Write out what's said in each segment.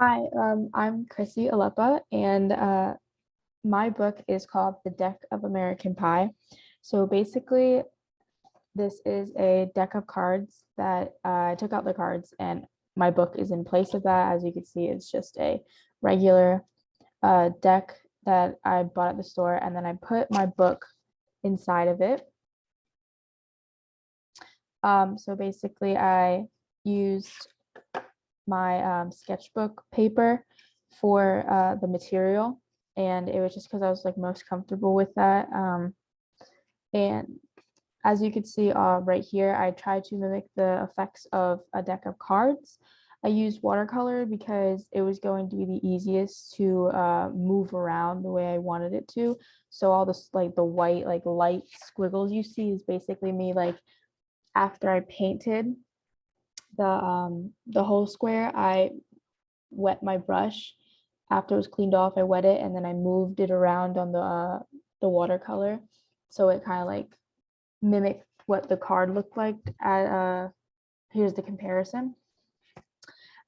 Hi, I'm Chrissy Alepa, and my book is called The Deck of American Pie. So basically, this is a deck of cards that I took out the cards, and my book is in place of that. As you can see, it's just a regular deck that I bought at the store, and then I put my book inside of it. So basically, I used my sketchbook paper for the material, and it was just because I was like most comfortable with that. And as you can see right here, I tried to mimic the effects of a deck of cards. I used watercolor because it was going to be the easiest to move around the way I wanted it to. So all this like the white like light squiggles you see is basically me like after I painted the whole square, I wet my brush. After it was cleaned off, I wet it and then I moved it around on the watercolor, so it kind of like mimicked what the card looked like. Here's the comparison.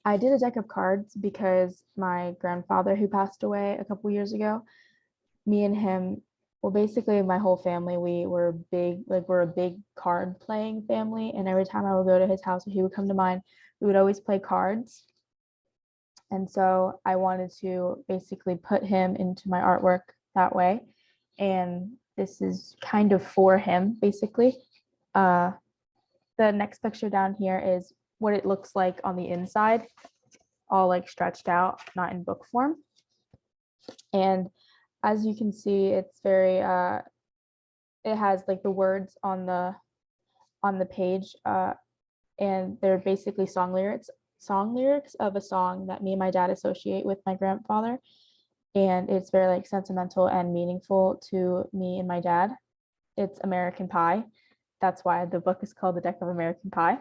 I did a deck of cards because my grandfather, who passed away a couple years ago, me and him, well, basically my whole family, we're a big card playing family, and every time I would go to his house or he would come to mine, we would always play cards. And so I wanted to basically put him into my artwork that way. And this is kind of for him, basically. The next picture down here is what it looks like on the inside, all like stretched out, not in book form. And as you can see, it's very, it has like the words on the page, and they're basically song lyrics of a song that me and my dad associate with my grandfather, and it's very like sentimental and meaningful to me and my dad. It's American Pie. That's why the book is called The Deck of American Pie.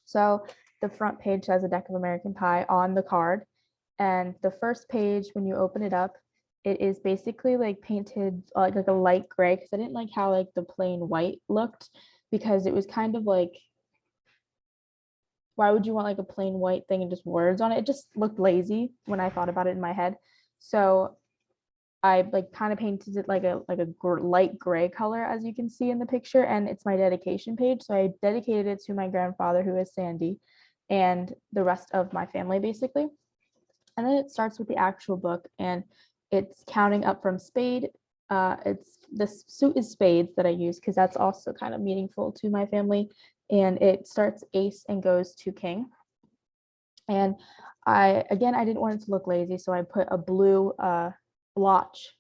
So the front page has a deck of American Pie on the card, and the first page, when you open it up, it is basically like painted like a light gray, because I didn't like how like the plain white looked, because it was kind of like, why would you want like a plain white thing and just words on it? It just looked lazy when I thought about it in my head. So I like kind of painted it like a light gray color, as you can see in the picture, and it's my dedication page. So I dedicated it to my grandfather, who is Sandy, and the rest of my family basically. And then it starts with the actual book, and it's counting up from spade. It's this suit is spades that I use because that's also kind of meaningful to my family. And it starts ace and goes to king. And I didn't want it to look lazy, so I put a blue blotch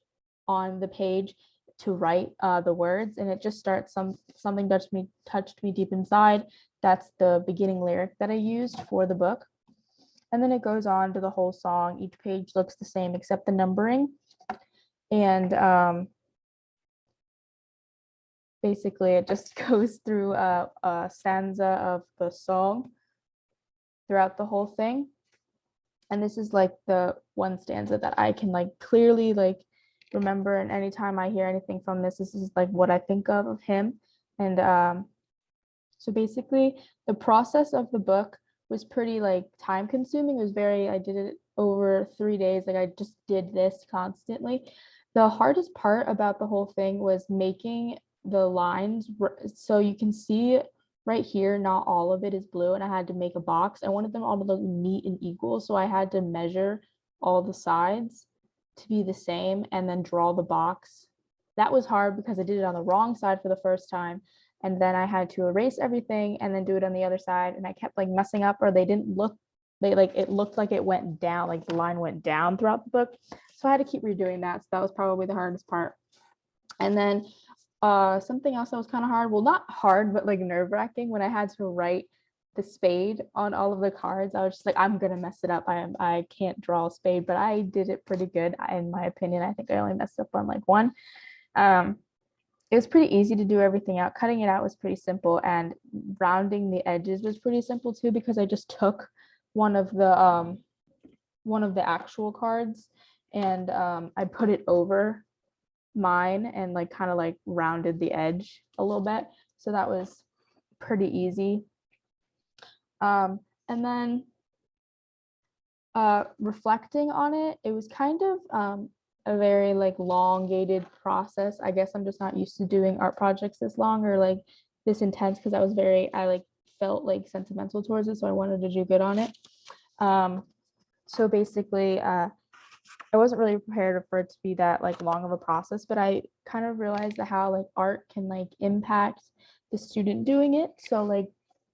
on the page to write the words, and it just starts something touched me deep inside. That's the beginning lyric that I used for the book. And then it goes on to the whole song. Each page looks the same except the numbering. And basically it just goes through a stanza of the song throughout the whole thing. And this is like the one stanza that I can like clearly like remember, and anytime I hear anything from this is like what I think of him. And so basically the process of the book was pretty like time consuming. It was I did it over 3 days. Like I just did this constantly. The hardest part about the whole thing was making the lines. So you can see right here, not all of it is blue, and I had to make a box. I wanted them all to look neat and equal, so I had to measure all the sides to be the same and then draw the box. That was hard because I did it on the wrong side for the first time, and then I had to erase everything and then do it on the other side, and I kept like messing up, or it looked like it went down, like the line went down throughout the book, so I had to keep redoing that. So that was probably the hardest part. And then something else that was kind of hard, well, not hard, but like nerve-wracking, when I had to write the spade on all of the cards. I was just like, I'm gonna mess it up. I can't draw a spade, but I did it pretty good in my opinion. I think I only messed up on like one. It was pretty easy to do everything out. Cutting it out was pretty simple, and rounding the edges was pretty simple too, because I just took one of the actual cards, and I put it over mine and like kind of like rounded the edge a little bit. So that was pretty easy. And then reflecting on it, it was kind of a very like elongated process. I guess I'm just not used to doing art projects this long or like this intense because I like felt like sentimental towards it, so I wanted to do good on it. So basically, I wasn't really prepared for it to be that like long of a process, but I kind of realized that how like art can like impact the student doing it. So like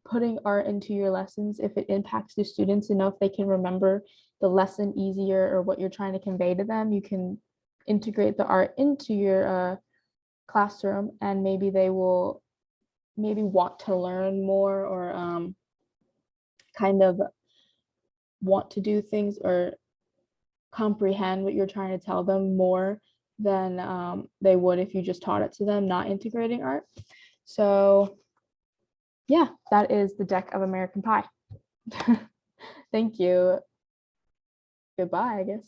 putting art into your lessons, if it impacts the students enough, they can remember the lesson easier or what you're trying to convey to them. You can integrate the art into your classroom, and maybe they will maybe want to learn more or kind of want to do things or comprehend what you're trying to tell them more than they would if you just taught it to them, not integrating art. So yeah, that is the deck of American Pie. Thank you. Goodbye, I guess.